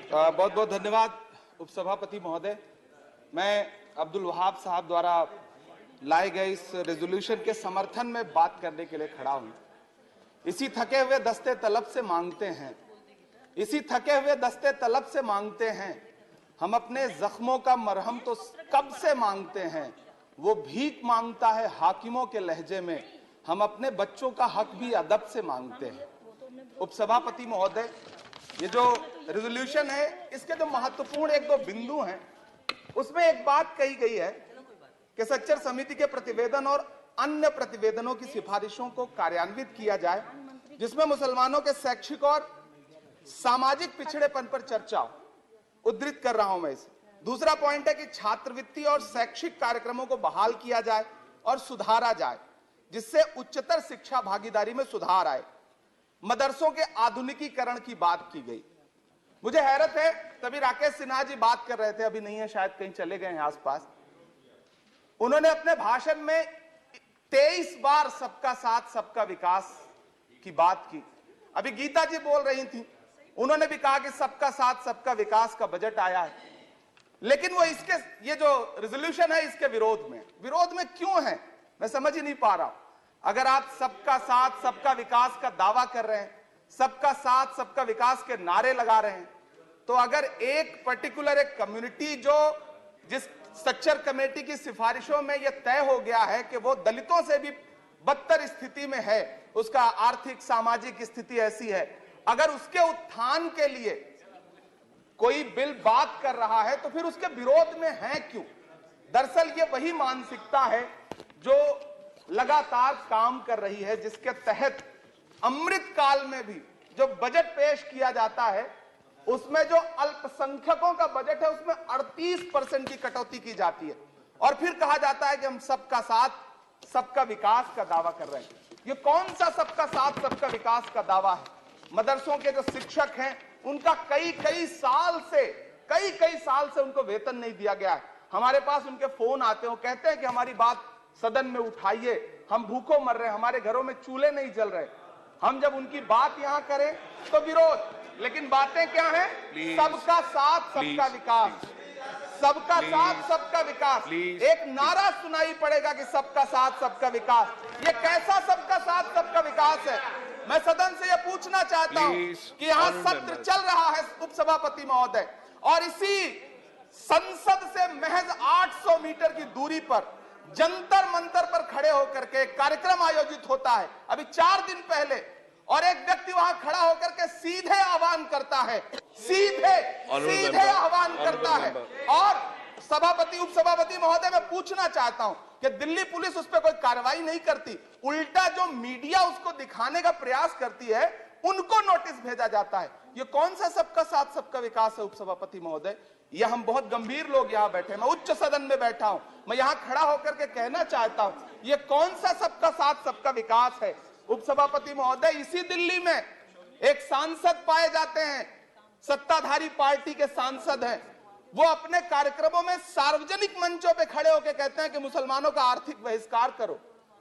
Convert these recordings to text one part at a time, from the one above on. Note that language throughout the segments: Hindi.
बहुत बहुत धन्यवाद उपसभापति महोदय। मैं अब्दुल वहाब साहब द्वारा लाए गए इस रेजोल्यूशन के समर्थन में बात करने के लिए खड़ा हूं। इसी थके हुए दस्ते तलब से मांगते हैं, इसी थके हुए दस्ते तलब से मांगते हैं, हम अपने जख्मों का मरहम तो कब से मांगते हैं, वो भीख मांगता है हाकिमों के लहजे में, हम अपने बच्चों का हक भी अदब से मांगते हैं। उपसभापति महोदय, ये जो रेजोल्यूशन है, इसके जो महत्वपूर्ण एक दो बिंदु हैं, उसमें एक बात कही गई है कि सच्चर समिति के प्रतिवेदन और अन्य प्रतिवेदनों की सिफारिशों को कार्यान्वित किया जाए, जिसमें मुसलमानों के शैक्षिक और सामाजिक पिछड़ेपन पर चर्चा हो। उद्धृत कर रहा हूं मैं इसे। दूसरा पॉइंट है कि छात्रवृत्ति और शैक्षिक कार्यक्रमों को बहाल किया जाए और सुधारा जाए, जिससे उच्चतर शिक्षा भागीदारी में सुधार आए। मदरसों के आधुनिकीकरण की बात की गई। मुझे हैरत है, तभी राकेश सिन्हा जी बात कर रहे थे, अभी नहीं है शायद, कहीं चले गए हैं आसपास। उन्होंने अपने भाषण में 23 बार सबका साथ सबका विकास की बात की। अभी गीता जी बोल रही थी, उन्होंने भी कहा कि सबका साथ सबका विकास का बजट आया है, लेकिन वो इसके, ये जो रेजोल्यूशन है, इसके विरोध में क्यों है, मैं समझ ही नहीं पा रहा हूं। अगर आप सबका साथ सबका विकास का दावा कर रहे हैं, सबका साथ सबका विकास के नारे लगा रहे हैं, तो अगर एक पर्टिकुलर एक कम्युनिटी जो जिस स्ट्रक्चर कमेटी की सिफारिशों में यह तय हो गया है कि वो दलितों से भी बदतर स्थिति में है, उसका आर्थिक सामाजिक स्थिति ऐसी है, अगर उसके उत्थान के लिए कोई बिल बात कर रहा है तो फिर उसके विरोध में है क्यों? दरअसल ये वही मानसिकता है जो लगातार काम कर रही है, जिसके तहत अमृत काल में भी जो बजट पेश किया जाता है, उसमें जो अल्पसंख्यकों का बजट है उसमें 38% की कटौती की जाती है, और फिर कहा जाता है कि हम सबका साथ सबका विकास का दावा कर रहे हैं। ये कौन सा सबका साथ सबका विकास का दावा है? मदरसों के जो शिक्षक हैं, उनका कई साल से उनको वेतन नहीं दिया गया है। हमारे पास उनके फोन आते हैं, कहते हैं कि हमारी बात सदन में उठाइए, हम भूखों मर रहे हैं, हमारे घरों में चूल्हे नहीं जल रहे। हम जब उनकी बात यहां करें तो विरोध, लेकिन बातें क्या हैं? सबका साथ सबका विकास, सबका साथ सबका विकास। एक नारा सुनाई पड़ेगा कि सबका साथ सबका विकास। ये कैसा सबका साथ सबका विकास है? मैं सदन से यह पूछना चाहता हूं कि यहां सत्र चल रहा है उपसभापति महोदय, और इसी संसद से महज 800 मीटर की दूरी पर जंतर मंतर पर खड़े होकर के कार्यक्रम आयोजित होता है अभी 4 दिन पहले, और एक व्यक्ति वहां खड़ा होकर के सीधे आह्वान करता है, सीधे आह्वान करता है। और सभापति उपसभापति महोदय, मैं पूछना चाहता हूं कि दिल्ली पुलिस उस पर कोई कार्रवाई नहीं करती, उल्टा जो मीडिया उसको दिखाने का प्रयास करती है, उनको नोटिस भेजा जाता है। ये कौन सा सबका साथ सबका विकास है उपसभापति महोदय? ये हम बहुत गंभीर लोग यहाँ बैठे, मैं उच्च सदन में बैठा हूं, मैं यहाँ खड़ा होकर के कहना चाहता हूं, ये कौन सा सबका साथ सबका विकास है? उपसभापति महोदय, इसी दिल्ली में एक सांसद पाए जाते हैं, सत्ताधारी पार्टी के सांसद हैं, वो अपने कार्यक्रमों में सार्वजनिक मंचों पे खड़े होकर कहते हैं कि मुसलमानों का आर्थिक बहिष्कार करो।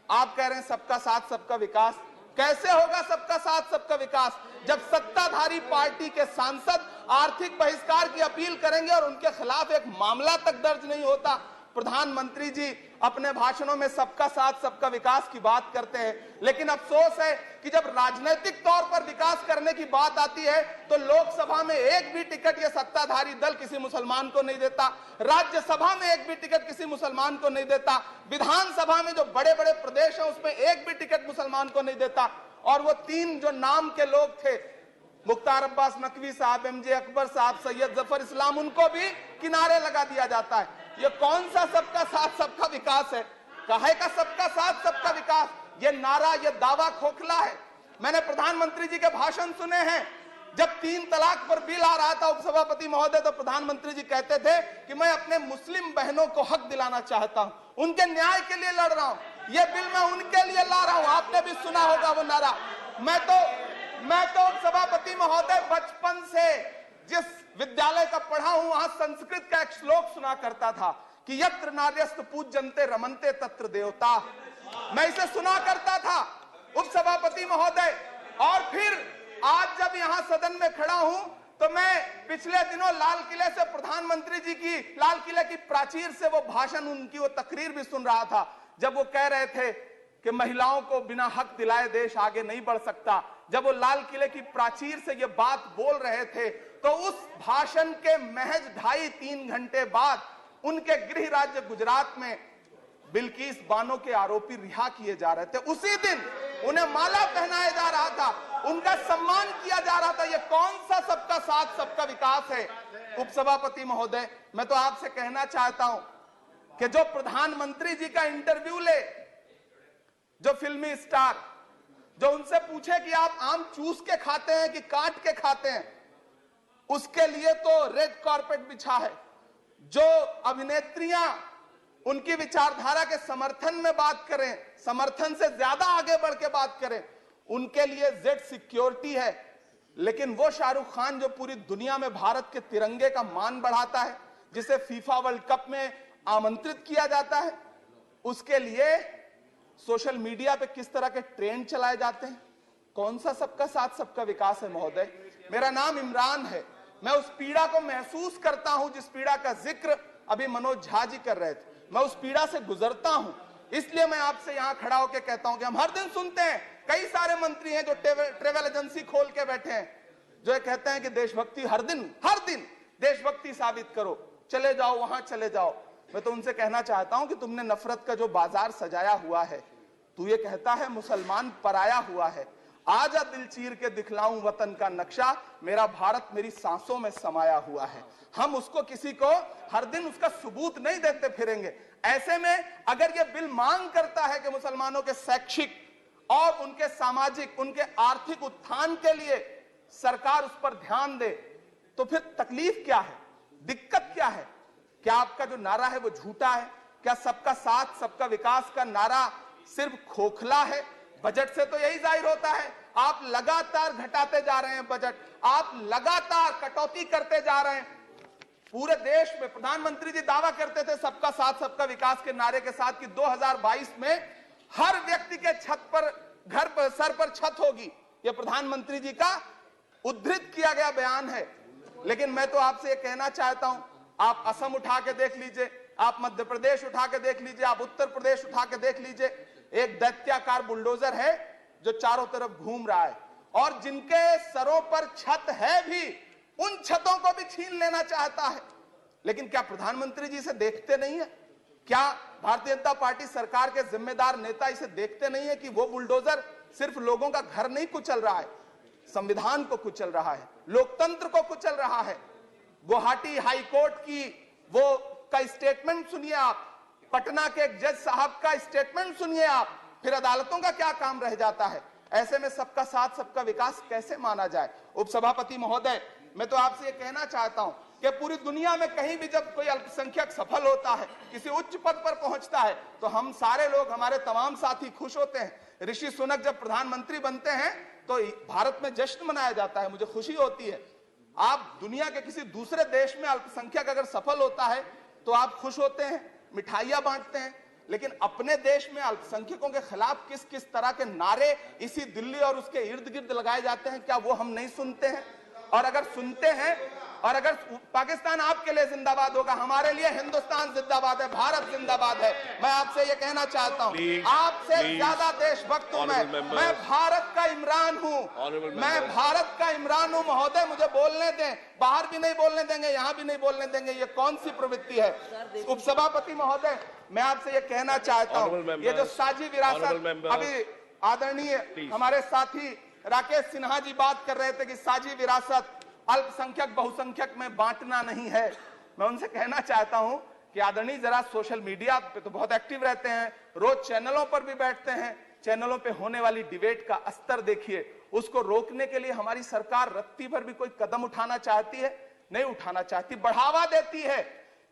आप कह रहे हैं सबका साथ सबका विकास। कैसे होगा सबका साथ सबका विकास जब सत्ताधारी पार्टी के सांसद आर्थिक बहिष्कार की अपील करेंगे और उनके खिलाफ एक मामला तक दर्ज नहीं होता? प्रधानमंत्री जी अपने भाषणों में सबका साथ सबका विकास की बात करते हैं, लेकिन अफसोस है कि जब राजनीतिक तौर पर विकास करने की बात आती है तो लोकसभा में एक भी टिकट ये सत्ताधारी दल किसी मुसलमान को नहीं देता, राज्यसभा में एक भी टिकट किसी मुसलमान को नहीं देता, विधानसभा में जो बड़े बड़े प्रदेश हैं उसमें एक भी टिकट मुसलमान को नहीं देता। और वो 3 जो नाम के लोग थे, मुख्तार अब्बास नकवी साहब, एमजे अकबर साहब, सैयद जफर इस्लाम, उनको भी किनारे लगा दिया जाता है। ये कौन सा सबका साथ सबका विकास है? काहे का सबका साथ सबका विकास? ये नारा, ये दावा खोखला है। मैंने प्रधानमंत्री जी के भाषण सुने हैं, जब 3 तलाक पर बिल आ रहा था उपसभापति महोदय, तो प्रधानमंत्री जी कहते थे कि मैं अपने मुस्लिम बहनों को हक दिलाना चाहता हूं, उनके न्याय के लिए लड़ रहा हूं, ये बिल मैं उनके लिए ला रहा हूं। आपने भी सुना होगा वो नारा। मैं तो सभापति महोदय बचपन से जिस विद्यालय का पढ़ा हूं, वहां संस्कृत का एक श्लोक सुना करता था कि यत्र नार्यस्तु पूज्यन्ते रमन्ते तत्र देवता। मैं इसे सुना करता था उपसभापति महोदय, और फिर आज जब यहां सदन में खड़ा हूं तो मैं पिछले दिनों लाल किले से प्रधानमंत्री जी की लाल किले की प्राचीर से वो भाषण, उनकी वो तकरीर भी सुन रहा था, जब वो कह रहे थे कि महिलाओं को बिना हक दिलाए देश आगे नहीं बढ़ सकता। जब वो लाल किले की प्राचीर से ये बात बोल रहे थे, तो उस भाषण के महज 2.5-3 घंटे बाद उनके गृह राज्य गुजरात में बिल्किस बानो के आरोपी रिहा किए जा रहे थे। उसी दिन उन्हें माला पहनाया जा रहा था, उनका सम्मान किया जा रहा था। ये कौन सा सबका साथ सबका विकास है? उपसभापति महोदय, मैं तो आपसे कहना चाहता हूं कि जो प्रधानमंत्री जी का इंटरव्यू ले, जो फिल्मी स्टार, जो उनसे पूछे कि आप आम चूस के खाते हैं कि काट के खाते हैं, उसके लिए तो रेड कारपेट बिछा है। जो अभिनेत्रियां उनकी विचारधारा के समर्थन में बात करें, समर्थन से ज्यादा आगे बढ़ के बात करें, उनके लिए जेड सिक्योरिटी है। लेकिन वो शाहरुख खान जो पूरी दुनिया में भारत के तिरंगे का मान बढ़ाता है, जिसे फीफा वर्ल्ड कप में आमंत्रित किया जाता है, उसके लिए सोशल मीडिया पे किस तरह के ट्रेंड चलाए जाते हैं? कौन सा सबका साथ सबका विकास है महोदय? मेरा नाम इमरान है। मैं उस पीड़ा को महसूस करता हूं जिस पीड़ा का जिक्र अभी मनोज झा जी कर रहे थे। मैं उस पीड़ा से गुजरता हूं, इसलिए मैं आपसे यहां खड़ा होकर कहता हूं कि हम हर दिन सुनते हैं, कई सारे मंत्री हैं जो ट्रेवल एजेंसी खोल के बैठे हैं, जो ये कहते हैं कि देशभक्ति हर दिन देशभक्ति साबित करो, चले जाओ वहां चले जाओ। मैं तो उनसे कहना चाहता हूं कि तुमने नफरत का जो बाजार सजाया हुआ है, तू ये कहता है मुसलमान पराया हुआ है, आजा दिल चीर के दिखलाऊं वतन का नक्शा, मेरा भारत मेरी सांसों में समाया हुआ है। हम उसको किसी को हर दिन उसका सबूत नहीं देते फिरेंगे। ऐसे में अगर ये बिल मांग करता है कि मुसलमानों के शैक्षिक और उनके सामाजिक, उनके आर्थिक उत्थान के लिए सरकार उस पर ध्यान दे, तो फिर तकलीफ क्या है, दिक्कत क्या है? क्या आपका जो नारा है वो झूठा है? क्या सबका साथ सबका विकास का नारा सिर्फ खोखला है? बजट से तो यही जाहिर होता है, आप लगातार घटाते जा रहे हैं बजट, आप लगातार कटौती करते जा रहे हैं। पूरे देश में प्रधानमंत्री जी दावा करते थे सबका साथ सबका विकास के नारे के साथ कि 2022 में हर व्यक्ति के छत पर, घर पर, सर पर छत होगी। यह प्रधानमंत्री जी का उद्धृत किया गया बयान है। लेकिन मैं तो आपसे यह कहना चाहता हूं, आप असम उठा के देख लीजिए, आप मध्य प्रदेश उठा के देख लीजिए, आप उत्तर प्रदेश उठा के देख लीजिए, एक दैत्याकार बुलडोजर है जो चारों तरफ घूम रहा है, और जिनके सरों पर छत है भी, उन छतों को भी छीन लेना चाहता है। लेकिन क्या प्रधानमंत्री जी इसे देखते नहीं है? क्या भारतीय जनता पार्टी सरकार के जिम्मेदार नेता इसे देखते नहीं है कि वो बुलडोजर सिर्फ लोगों का घर नहीं कुचल रहा है, संविधान को कुचल रहा है, लोकतंत्र को कुचल रहा है। गुवाहाटी हाईकोर्ट की वो का स्टेटमेंट सुनिए आप, पटना के एक जज साहब का स्टेटमेंट सुनिए आप, फिर अदालतों का क्या काम रह जाता है? ऐसे में सबका साथ सबका विकास कैसे माना जाए? उपसभापति महोदय, मैं तो आपसे ये कहना चाहता हूं कि पूरी दुनिया में कहीं भी जब कोई अल्पसंख्यक सफल होता है, किसी उच्च पद पर पहुंचता है, तो हम सारे लोग, हमारे तमाम साथी खुश होते हैं। ऋषि सुनक जब प्रधानमंत्री बनते हैं तो भारत में जश्न मनाया जाता है, मुझे खुशी होती है। आप दुनिया के किसी दूसरे देश में अल्पसंख्यक अगर सफल होता है तो आप खुश होते हैं, मिठाइयां बांटते हैं। लेकिन अपने देश में अल्पसंख्यकों के खिलाफ किस किस तरह के नारे इसी दिल्ली और उसके इर्द गिर्द लगाए जाते हैं, क्या वो हम नहीं सुनते हैं? और अगर सुनते हैं, और अगर पाकिस्तान आपके लिए जिंदाबाद होगा, हमारे लिए हिंदुस्तान जिंदाबाद है, भारत जिंदाबाद है। मैं आपसे ये कहना चाहता हूं, आपसे ज्यादा देशभक्त हूं मैं भारत का इमरान हूं, मैं भारत का इमरान हूं महोदय, मुझे बोलने दें। बाहर भी नहीं बोलने देंगे, यहां भी नहीं बोलने देंगे, ये कौन सी प्रवृत्ति है? उपसभापति महोदय, मैं आपसे ये कहना चाहता हूं, ये जो साझी विरासत, अभी आदरणीय हमारे साथी राकेश सिन्हा जी बात कर रहे थे कि साझी विरासत अल्पसंख्यक बहुसंख्यक में बांटना नहीं है। मैं उनसे कहना चाहता हूं कि आदरणीय जरा सोशल मीडिया पे तो बहुत एक्टिव रहते हैं, रोज चैनलों पर भी बैठते हैं, चैनलों पे होने वाली डिबेट का स्तर देखिए। उसको रोकने के लिए हमारी सरकार रत्ती भर भी कोई कदम उठाना चाहती है? नहीं उठाना चाहती, बढ़ावा देती है।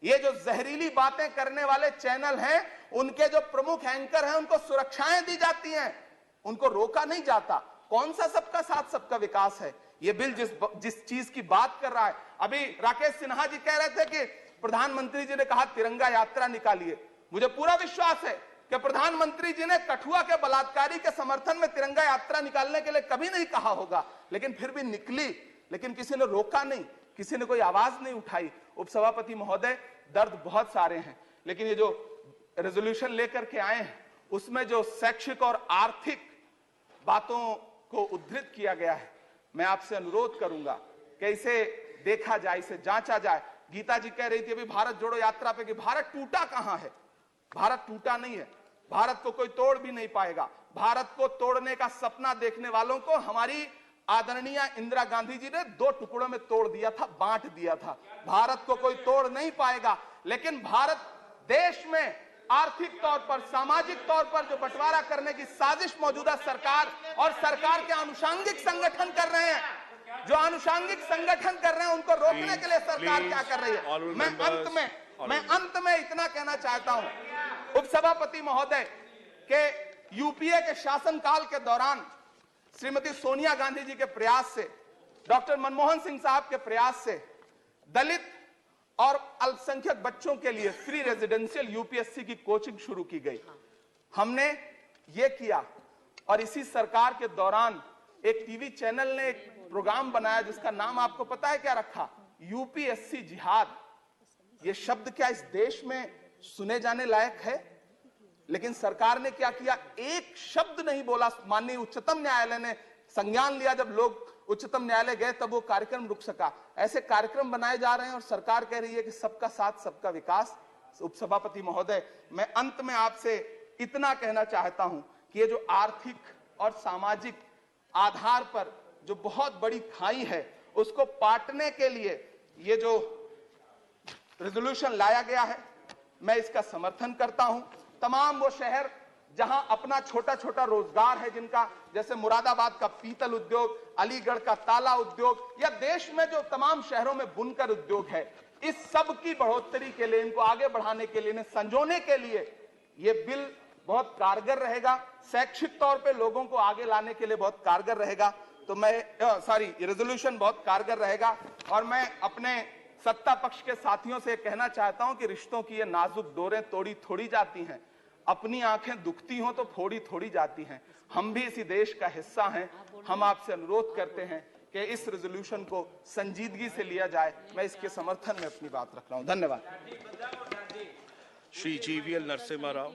ये जो जहरीली बातें करने वाले चैनल हैं, उनके जो प्रमुख एंकर हैं, उनको सुरक्षाएं दी जाती हैं, उनको रोका नहीं जाता। कौन सा सबका साथ सबका विकास है? ये बिल जिस चीज की बात कर रहा है, अभी राकेश सिन्हा जी कह रहे थे कि प्रधानमंत्री जी ने कहा तिरंगा यात्रा निकालिए। मुझे पूरा विश्वास है कि प्रधानमंत्री जी ने कठुआ के बलात्कारी के समर्थन में तिरंगा यात्रा निकालने के लिए कभी नहीं कहा होगा, लेकिन फिर भी निकली। लेकिन किसी ने रोका नहीं, किसी ने कोई आवाज नहीं उठाई। उपसभापति महोदय, दर्द बहुत सारे हैं, लेकिन ये जो रेजोल्यूशन लेकर के आए हैं उसमें जो शैक्षिक और आर्थिक बातों को उद्धृत किया गया है, मैं आपसे अनुरोध करूंगा कि इसे देखा जाए, इसे जांचा जाए। गीता जी कह रही थी अभी भारत जोड़ो यात्रा पे कि भारत टूटा कहां है। भारत टूटा नहीं है, भारत को कोई तोड़ भी नहीं पाएगा। भारत को तोड़ने का सपना देखने वालों को हमारी आदरणीय इंदिरा गांधी जी ने 2 टुकड़ों में तोड़ दिया था, बांट दिया था। भारत को कोई तोड़ नहीं पाएगा, लेकिन भारत देश में आर्थिक तौर पर, सामाजिक तौर पर जो बंटवारा करने की साजिश मौजूदा सरकार और सरकार के अनुषांगिक संगठन कर रहे हैं, जो अनुषांगिक संगठन कर रहे हैं, उनको रोकने के लिए सरकार क्या कर रही है। मैं अंत में इतना कहना चाहता हूं, उपसभापति महोदय के यूपीए के शासनकाल के दौरान श्रीमती सोनिया गांधी जी के प्रयास से, डॉक्टर मनमोहन सिंह साहब के प्रयास से दलित और अल्पसंख्यक बच्चों के लिए फ्री रेजिडेंशियल यूपीएससी की कोचिंग शुरू की गई। हमने ये किया और इसी सरकार के दौरान एक टीवी चैनल ने एक प्रोग्राम बनाया जिसका नाम आपको पता है क्या रखा? यूपीएससी जिहाद। ये शब्द क्या इस देश में सुने जाने लायक है? लेकिन सरकार ने क्या किया, एक शब्द नहीं बोला। माननीय उच्चतम न्यायालय ने संज्ञान लिया, जब लोग उच्चतम न्यायालय गए तब वो कार्यक्रम रुक सका। ऐसे कार्यक्रम बनाए जा रहे हैं और सरकार कह रही है कि सबका साथ सबका विकास। उपसभापति महोदय, मैं अंत में आपसे इतना कहना चाहता हूं कि ये जो आर्थिक और सामाजिक आधार पर जो बहुत बड़ी खाई है, उसको पाटने के लिए ये जो रेजोल्यूशन लाया गया है, मैं इसका समर्थन करता हूं। तमाम वो शहर जहां अपना छोटा छोटा रोजगार है, जिनका जैसे मुरादाबाद का पीतल उद्योग, अलीगढ़ का ताला उद्योग, या देश में जो तमाम शहरों में बुनकर उद्योग है, इस सब की बढ़ोतरी के लिए, इनको आगे बढ़ाने के लिए, इन्हें संजोने के लिए ये बिल बहुत कारगर रहेगा। शैक्षिक तौर पे लोगों को आगे लाने के लिए बहुत कारगर रहेगा। तो मैं रेजोल्यूशन बहुत कारगर रहेगा। और मैं अपने सत्ता पक्ष के साथियों से कहना चाहता हूं कि रिश्तों की ये नाजुक डोरें तोड़ी थोड़ी जाती हैं, अपनी आंखें दुखती हों तो फोड़ी थोड़ी जाती हैं। हम भी इसी देश का हिस्सा हैं। हम आपसे अनुरोध करते हैं कि इस रेजोल्यूशन को संजीदगी से लिया जाए। मैं इसके समर्थन में अपनी बात रख रहा हूं। धन्यवाद। श्री जीवीएल नरसिम्हा राव।